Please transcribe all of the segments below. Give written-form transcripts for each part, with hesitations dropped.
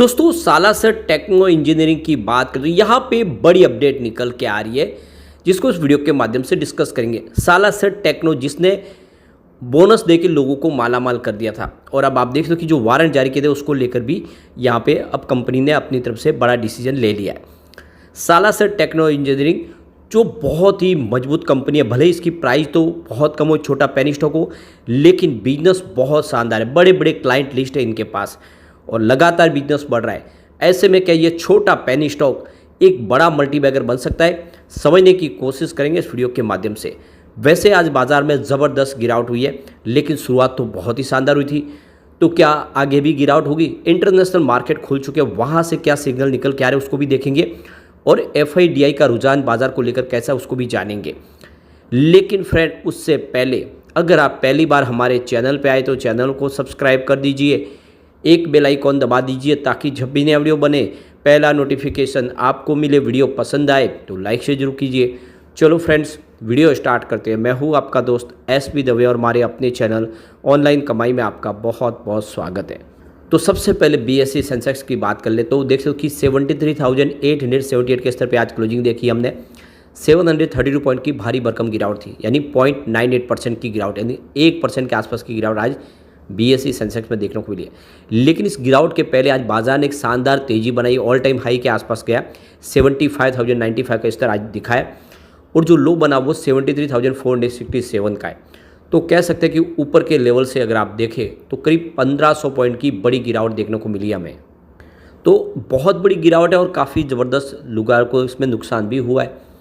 दोस्तों Salasar techno engineering की बात करें तो यहाँ पे बड़ी अपडेट निकल के आ रही है जिसको इस वीडियो के माध्यम से डिस्कस करेंगे। सालासर टेक्नो जिसने बोनस देके लोगों को मालामाल कर दिया था और अब आप देख लो कि जो वारंट जारी किए थे उसको लेकर भी यहाँ पे अब कंपनी ने अपनी तरफ से बड़ा डिसीजन ले लिया है। सालासर टेक्नो इंजीनियरिंग जो बहुत ही मजबूत कंपनी है, भले ही इसकी प्राइस तो बहुत कम हो, छोटा पेनी स्टॉक हो, लेकिन बिजनेस बहुत शानदार है। बड़े बड़े क्लाइंट लिस्ट है इनके पास और लगातार बिजनेस बढ़ रहा है। ऐसे में क्या ये छोटा पेनी स्टॉक एक बड़ा मल्टीबैगर बन सकता है, समझने की कोशिश करेंगे इस वीडियो के माध्यम से। वैसे आज बाजार में ज़बरदस्त गिरावट हुई है, लेकिन शुरुआत तो बहुत ही शानदार हुई थी। तो क्या आगे भी गिरावट होगी? इंटरनेशनल मार्केट खुल चुके हैं, वहाँ से क्या सिग्नल निकल के आ रहे हैं उसको भी देखेंगे और FIDI का रुझान बाजार को लेकर कैसा उसको भी जानेंगे। लेकिन फ्रेंड उससे पहले अगर आप पहली बार हमारे चैनल पे आए तो चैनल को सब्सक्राइब कर दीजिए, एक बेल आइकॉन दबा दीजिए ताकि जब भी नया वीडियो बने पहला नोटिफिकेशन आपको मिले। वीडियो पसंद आए तो लाइक शेयर जरूर कीजिए। चलो फ्रेंड्स वीडियो स्टार्ट करते हैं। मैं हूँ आपका दोस्त SP दवे और हमारे अपने चैनल ऑनलाइन कमाई में आपका बहुत बहुत स्वागत है। तो सबसे पहले BSE सेंसेक्स की बात कर ले तो देख सकते हो कि 73,878 के स्तर पे आज क्लोजिंग देखी हमने। 732 पॉइंट की भारी भरकम गिरावट थी, यानी 0.98% की गिरावट, यानी 1% के आसपास की गिरावट आज BSE सेंसेक्स में देखने को मिली है। लेकिन इस गिरावट के पहले आज बाजार ने एक शानदार तेजी बनाई, ऑल टाइम हाई के आसपास गया, 75,095 का स्तर आज दिखाया और जो लो बना वो 73,467 का है। तो कह सकते हैं कि ऊपर के लेवल से अगर आप देखें तो करीब 1500 पॉइंट की बड़ी गिरावट देखने को मिली हमें। तो बहुत बड़ी गिरावट है और काफ़ी ज़बरदस्त लोगों को इसमें नुकसान भी हुआ है।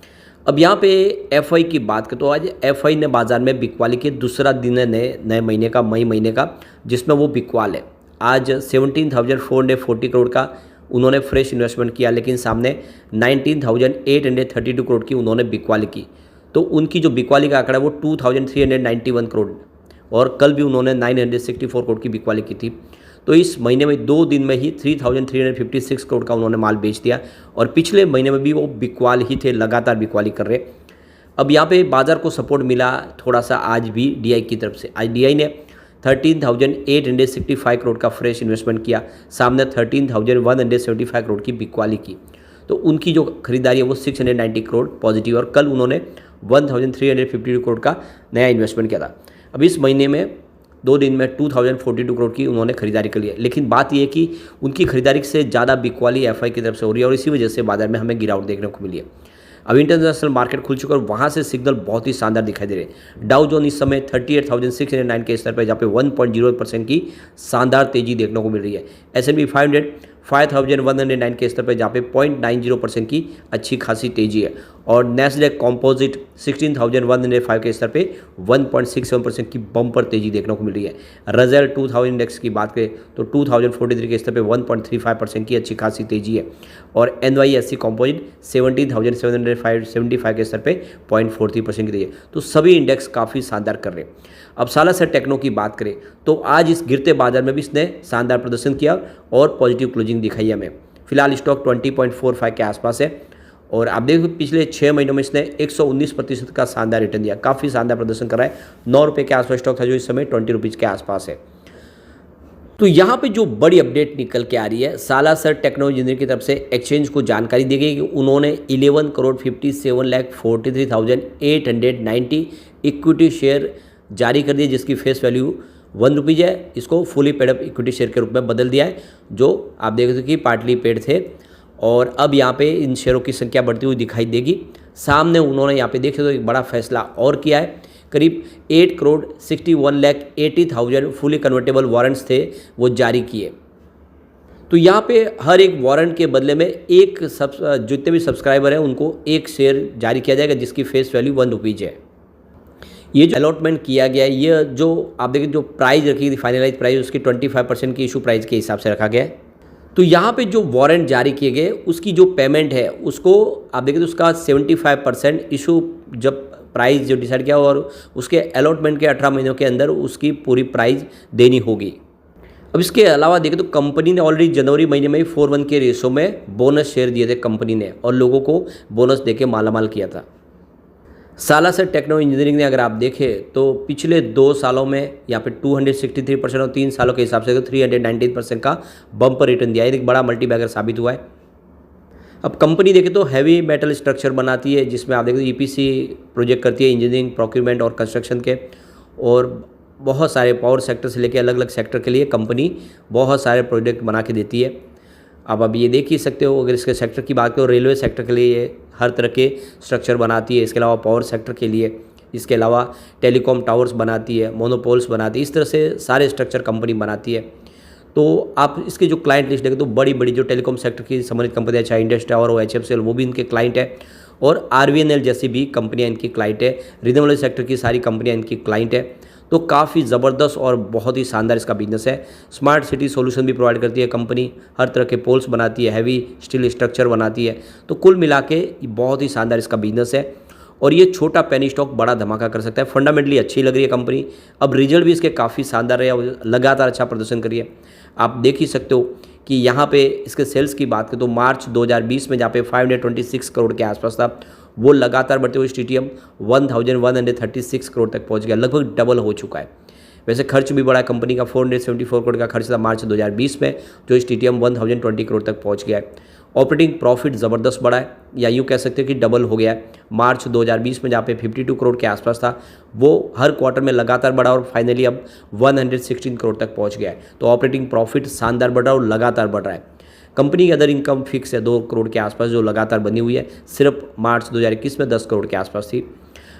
अब यहाँ पे FI की बात करें तो आज FI ने बाज़ार में बिकवाली के दूसरा दिन है नए महीने का, मई महीने का, जिसमें वो बिकवाल है। आज 17,440 करोड़ का उन्होंने फ्रेश इन्वेस्टमेंट किया, लेकिन सामने 19,832 करोड़ की उन्होंने बिकवाली की। तो उनकी जो बिकवाली का आंकड़ा है वो 2,391 करोड़ और कल भी उन्होंने 964 करोड़ की बिकवाली की थी। तो इस महीने में 2 दिन में ही 3,356 करोड़ का उन्होंने माल बेच दिया और पिछले महीने में भी वो बिकवाल ही थे, लगातार बिकवाली कर रहे। अब यहाँ पे बाज़ार को सपोर्ट मिला थोड़ा सा आज भी DI की तरफ से। आज DI ने 13,865 करोड़ का फ्रेश इन्वेस्टमेंट किया, सामने 13,175 करोड़ की बिकवाली की। तो उनकी जो खरीदारी है वो 690 करोड़ पॉजिटिव और कल उन्होंने 1,352 करोड़ का नया इन्वेस्टमेंट किया था। अब इस महीने में 2 दिन में 2,042 करोड़ की उन्होंने खरीदारी कर लिया। लेकिन बात यह है कि उनकी खरीदारी से ज़्यादा बिकवाली FI की तरफ से हो रही है और इसी वजह से बाजार में हमें गिरावट देखने को मिली है। अब इंटरनेशनल मार्केट खुल चुका है और वहाँ से सिग्नल बहुत ही शानदार दिखाई दे रहे हैं। डाउ जोन इस समय 38,609 के स्तर पर जहाँ पे 1.08% की शानदार तेजी देखने को मिल रही है। S&P 500 5,109 के स्तर पर जहाँ पे 0.90% की अच्छी खासी तेजी है और नैस्डैक कॉम्पोजिट 16,105 के स्तर पे 1.67% की बम्पर तेजी देखने को मिल रही है। रज़ेल 2000 इंडेक्स की बात करें तो 2043 के स्तर पे 1.35% की अच्छी खासी तेजी है और NYSE कॉम्पोजिट 17,775 के स्तर पे 0.43% की तेजी है। तो सभी इंडेक्स काफ़ी शानदार कर रहे हैं। अब सालासर टेक्नो की बात करें तो आज इस गिरते बाजार में भी इसने शानदार प्रदर्शन किया और पॉजिटिव क्लोजिंग दिखाई हमें। फिलहाल स्टॉक 20.45 के आसपास है और आप देखो पिछले 6 महीनों में इसने 119% का शानदार रिटर्न दिया, काफ़ी शानदार प्रदर्शन कर रहा है। 9 रुपये के आसपास स्टॉक था जो इस समय 20 रुपीज़ के आसपास है। तो यहाँ पे जो बड़ी अपडेट निकल के आ रही है, सालासर टेक्नो इंजीनियरिंग की तरफ से एक्सचेंज को जानकारी दी गई कि उन्होंने 11,57,43,890 इक्विटी शेयर जारी कर दिए, जिसकी फेस वैल्यू 1 रुपीज़ है। इसको fully paid up equity share के रूप में बदल दिया है, जो आप देख सकते हो कि पार्टली पेड थे और अब यहाँ पे इन शेयरों की संख्या बढ़ती हुई दिखाई देगी। सामने उन्होंने यहाँ पे देख सकते हो एक बड़ा फैसला और किया है। करीब 8,61,80,000 फुली कन्वर्टेबल वारंट्स थे वो जारी किए। तो यहाँ पे हर एक वारंट के बदले में जितने भी सब्सक्राइबर हैं उनको एक शेयर जारी किया जाएगा, जिसकी फेस वैल्यू 1 रुपीज़ है। ये जो अलॉटमेंट किया गया है, ये जो आप देखिए जो प्राइस रखी थी फाइनलाइज प्राइस उसकी 25% की इशू प्राइस के हिसाब से रखा गया है। तो यहाँ पे जो वारंट जारी किए गए उसकी जो पेमेंट है उसको आप देखिए तो उसका 75% इशू जब प्राइस जो डिसाइड किया और उसके अलॉटमेंट के 18 महीनों के अंदर उसकी पूरी प्राइस देनी होगी। अब इसके अलावा देखें तो कंपनी ने ऑलरेडी जनवरी महीने में ही 4:1 के रेशो में बोनस शेयर दिए थे कंपनी ने और लोगों को बोनस देके मालामाल किया था। सालासर टेक्नो इंजीनियरिंग ने अगर आप देखें तो पिछले 2 सालों में यहाँ पे 263% और 3 सालों के हिसाब से 319% का बम्पर रिटर्न दिया है। एक बड़ा मल्टीबैगर साबित हुआ है। अब कंपनी देखें तो हैवी मेटल स्ट्रक्चर बनाती है, जिसमें आप देखें ईपीसी प्रोजेक्ट करती है, इंजीनियरिंग, प्रोक्यूरमेंट और कंस्ट्रक्शन के, और बहुत सारे पावर सेक्टर से लेकर अलग अलग सेक्टर के लिए कंपनी बहुत सारे प्रोजेक्ट बना के देती है। अब ये देख ही सकते हो, अगर इसके सेक्टर की बात करो, रेलवे सेक्टर के लिए ये हर तरह के स्ट्रक्चर बनाती है। इसके अलावा पावर सेक्टर के लिए, इसके अलावा टेलीकॉम टावर्स बनाती है, मोनोपोल्स बनाती है, इस तरह से सारे स्ट्रक्चर कंपनी बनाती है। तो आप इसके जो क्लाइंट लिस्ट देखें तो बड़ी बड़ी जो टेलीकॉम सेक्टर की संबंधित कंपनियाँ, चाहे इंडस टावर हो, HFCL, वो भी इनके क्लाइंट है, और RVNL जैसी भी कंपनियाँ इनकी क्लाइंट है। रिन्यूएबल सेक्टर की सारी कंपनियाँ इनकी क्लाइंट है। तो काफ़ी ज़बरदस्त और बहुत ही शानदार इसका बिजनेस है। स्मार्ट सिटी सॉल्यूशन भी प्रोवाइड करती है कंपनी, हर तरह के पोल्स बनाती है, हैवी स्टील स्ट्रक्चर बनाती है। तो कुल मिला के बहुत ही शानदार इसका बिजनेस है, और ये छोटा पेनी स्टॉक बड़ा धमाका कर सकता है। फंडामेंटली अच्छी लग रही है कंपनी। अब रिजल्ट भी इसके काफ़ी शानदार रहे और लगातार अच्छा प्रदर्शन करिए। आप देख ही सकते हो कि यहाँ पे इसके सेल्स की बात करें तो मार्च 2020 में जहाँ पे 526 करोड़ के आसपास था, वो लगातार बढ़ते हुए TTM 1136 करोड़ तक पहुँच गया, लगभग डबल हो चुका है। वैसे खर्च भी बड़ा है कंपनी का, 474 करोड़ का खर्च था मार्च 2020 में, जो इस TTM 1020 करोड़ तक पहुँच गया है। ऑपरेटिंग प्रॉफिट ज़बरदस्त बढ़ा है, या यूँ कह सकते हैं कि डबल हो गया है। मार्च 2020 में जहाँ पे 52 करोड़ के आसपास था, वो हर क्वार्टर में लगातार बढ़ा और फाइनली अब 116 करोड़ तक पहुँच गया है। तो ऑपरेटिंग प्रॉफिट शानदार बढ़ रहा है और लगातार बढ़ रहा है। कंपनी की अदर इनकम फिक्स है 2 करोड़ के आसपास, जो लगातार बनी हुई है, सिर्फ मार्च 2021 में 10 करोड़ के आसपास थी।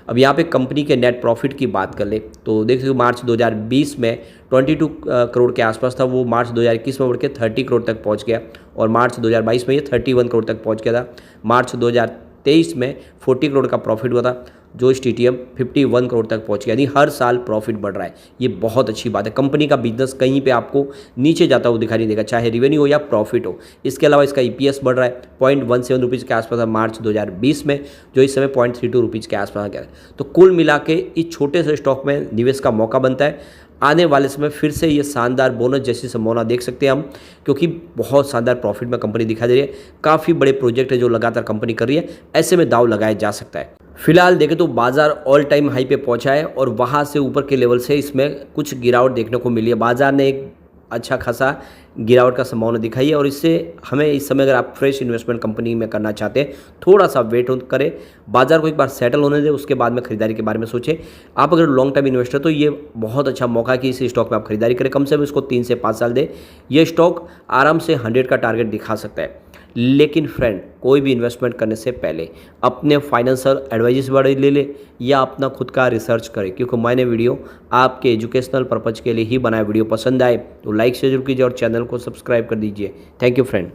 अब यहाँ पे कंपनी के नेट प्रॉफिट की बात कर ले तो देख सकते हो मार्च 2020 में 22 करोड़ के आसपास था, वो मार्च 2021 में बढ़ के 30 करोड़ तक पहुँच गया, और मार्च 2022 में ये 31 करोड़ तक पहुँच गया था। मार्च 2023 में 40 करोड़ का प्रॉफिट हुआ था, जो इस TTM 51 करोड़ तक पहुँच गया। यानी हर साल प्रॉफिट बढ़ रहा है, ये बहुत अच्छी बात है। कंपनी का बिजनेस कहीं पे आपको नीचे जाता हुआ दिखाई नहीं देगा, चाहे रेवेन्यू हो या प्रॉफिट हो। इसके अलावा इसका EPS बढ़ रहा है, 0.17 रुपीज़ के आसपास था मार्च 2020 में, जो इस समय 0.32 रुपीज़ के आसपास आ गया है। तो कुल मिला के इस छोटे से स्टॉक में निवेश का मौका बनता है। आने वाले समय फिर से ये शानदार बोनस जैसी संभावना देख सकते हैं हम, क्योंकि बहुत शानदार प्रॉफिट में कंपनी दिखाई दे रही है। काफ़ी बड़े प्रोजेक्ट है जो लगातार कंपनी कर रही है, ऐसे में दाव लगाया जा सकता है। फिलहाल देखें तो बाजार ऑल टाइम हाई पे पहुंचा है, और वहां से ऊपर के लेवल से इसमें कुछ गिरावट देखने को मिली है। बाजार ने एक अच्छा खासा गिरावट का संभावना दिखाई है, और इससे हमें इस समय अगर आप फ्रेश इन्वेस्टमेंट कंपनी में करना चाहते हैं, थोड़ा सा वेट करें, बाजार को एक बार सेटल होने दें, उसके बाद में खरीदारी के बारे में सोचें। आप अगर लॉन्ग टर्म इन्वेस्टर तो ये बहुत अच्छा मौका है कि इस स्टॉक में आप खरीदारी करें। कम से कम इसको 3 से 5 साल दें, ये स्टॉक आराम से 100 का टारगेट दिखा सकता है। लेकिन फ्रेंड, कोई भी इन्वेस्टमेंट करने से पहले अपने फाइनेंशियल एडवाइजर्स से ले ले या अपना खुद का रिसर्च करें, क्योंकि मैंने वीडियो आपके एजुकेशनल पर्पज़ के लिए ही बनाया। वीडियो पसंद आए तो लाइक शेयर जरूर कीजिए और चैनल को सब्सक्राइब कर दीजिए। Thank you friend.